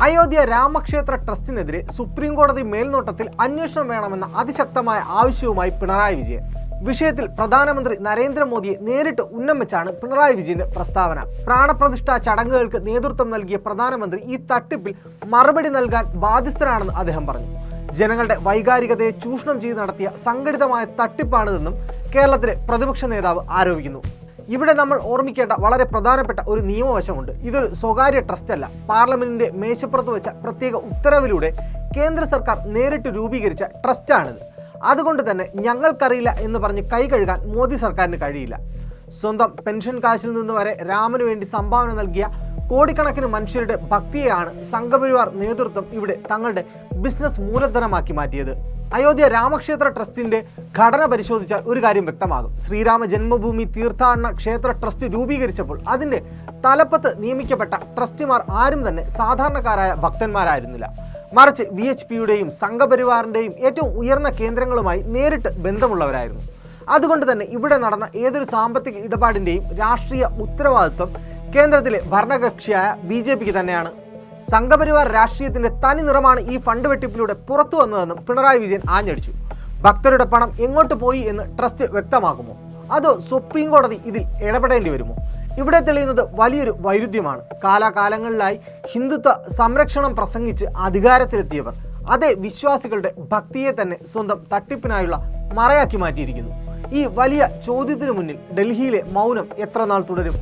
അയോധ്യ രാമക്ഷേത്ര ട്രസ്റ്റിനെതിരെ സുപ്രീം കോടതി മേൽനോട്ടത്തിൽ അന്വേഷണം വേണമെന്ന അതിശക്തമായ ആവശ്യവുമായി പിണറായി വിജയൻ. വിഷയത്തിൽ പ്രധാനമന്ത്രി നരേന്ദ്രമോദിയെ നേരിട്ട് ഉന്നം വെച്ചാണ് പിണറായി വിജയന്റെ പ്രസ്താവന. പ്രാണപ്രതിഷ്ഠാ ചടങ്ങുകൾക്ക് നേതൃത്വം നൽകിയ പ്രധാനമന്ത്രി ഈ തട്ടിപ്പിൽ മറുപടി നൽകാൻ ബാധ്യസ്ഥനാണെന്ന് അദ്ദേഹം പറഞ്ഞു. ജനങ്ങളുടെ വൈകാരികതയെ ചൂഷണം ചെയ്ത് നടത്തിയ സംഘടിതമായ തട്ടിപ്പാണിതെന്നും കേരളത്തിലെ പ്രതിപക്ഷ നേതാവ് ആരോപിക്കുന്നു. ഇവിടെ നമ്മൾ ഓർമ്മിക്കേണ്ട വളരെ പ്രധാനപ്പെട്ട ഒരു നിയമവശമുണ്ട്. ഇതൊരു സ്വകാര്യ ട്രസ്റ്റ് അല്ല. പാർലമെന്റിന്റെ മേശപ്പുറത്ത് വെച്ച പ്രത്യേക ഉത്തരവിലൂടെ കേന്ദ്ര സർക്കാർ നേരിട്ട് രൂപീകരിച്ച ട്രസ്റ്റാണിത്. അതുകൊണ്ട് തന്നെ ഞങ്ങൾക്കറിയില്ല എന്ന് പറഞ്ഞ് കൈ കഴുകാൻ മോദി സർക്കാരിന് കഴിയില്ല. സ്വന്തം പെൻഷൻ കാശിൽ നിന്ന് വരെ രാമന് വേണ്ടി സംഭാവന നൽകിയ കോടിക്കണക്കിന് മനുഷ്യരുടെ ഭക്തിയെയാണ് സംഘപരിവാർ നേതൃത്വം ഇവിടെ തങ്ങളുടെ ബിസിനസ് മൂലധനമാക്കി മാറ്റിയത്. അയോധ്യ രാമക്ഷേത്ര ട്രസ്റ്റിന്റെ ഘടന പരിശോധിച്ചാൽ ഒരു കാര്യം വ്യക്തമാകും. ശ്രീരാമ ജന്മഭൂമി തീർത്ഥാടന ക്ഷേത്ര ട്രസ്റ്റ് രൂപീകരിച്ചപ്പോൾ അതിന്റെ തലപ്പത്ത് നിയമിക്കപ്പെട്ട ട്രസ്റ്റിമാർ ആരും തന്നെ സാധാരണക്കാരായ ഭക്തന്മാരായിരുന്നില്ല. മറിച്ച് VHPയുടെയും സംഘപരിവാറിന്റെയും ഏറ്റവും ഉയർന്ന കേന്ദ്രങ്ങളുമായി നേരിട്ട് ബന്ധമുള്ളവരായിരുന്നു. അതുകൊണ്ട് തന്നെ ഇവിടെ നടന്ന ഏതൊരു സാമ്പത്തിക ഇടപാടിന്റെയും രാഷ്ട്രീയ ഉത്തരവാദിത്വം കേന്ദ്രത്തിലെ ഭരണകക്ഷിയായ BJPക്ക് തന്നെയാണ്. സംഘപരിവാർ രാഷ്ട്രീയത്തിന്റെ തനി നിറമാണ് ഈ ഫണ്ട് വെട്ടിപ്പിലൂടെ പുറത്തു വന്നതെന്നും പിണറായി വിജയൻ ആഞ്ഞടിച്ചു. ഭക്തരുടെ പണം എങ്ങോട്ട് പോയി എന്ന് ട്രസ്റ്റ് വ്യക്തമാക്കുമോ, അതോ സുപ്രീം കോടതി ഇതിൽ ഇടപെടേണ്ടി വരുമോ? ഇവിടെ തെളിയുന്നത് വലിയൊരു വൈരുദ്ധ്യമാണ്. കാലാകാലങ്ങളിലായി ഹിന്ദുത്വ സംരക്ഷണം പ്രസംഗിച്ച് അധികാരത്തിലെത്തിയവർ അതേ വിശ്വാസികളുടെ ഭക്തിയെ തന്നെ സ്വന്തം തട്ടിപ്പിനായുള്ള മറയാക്കി മാറ്റിയിരിക്കുന്നു. ഈ വലിയ ചോദ്യത്തിനു മുന്നിൽ ഡൽഹിയിലെ മൗനം എത്ര നാൾ തുടരും?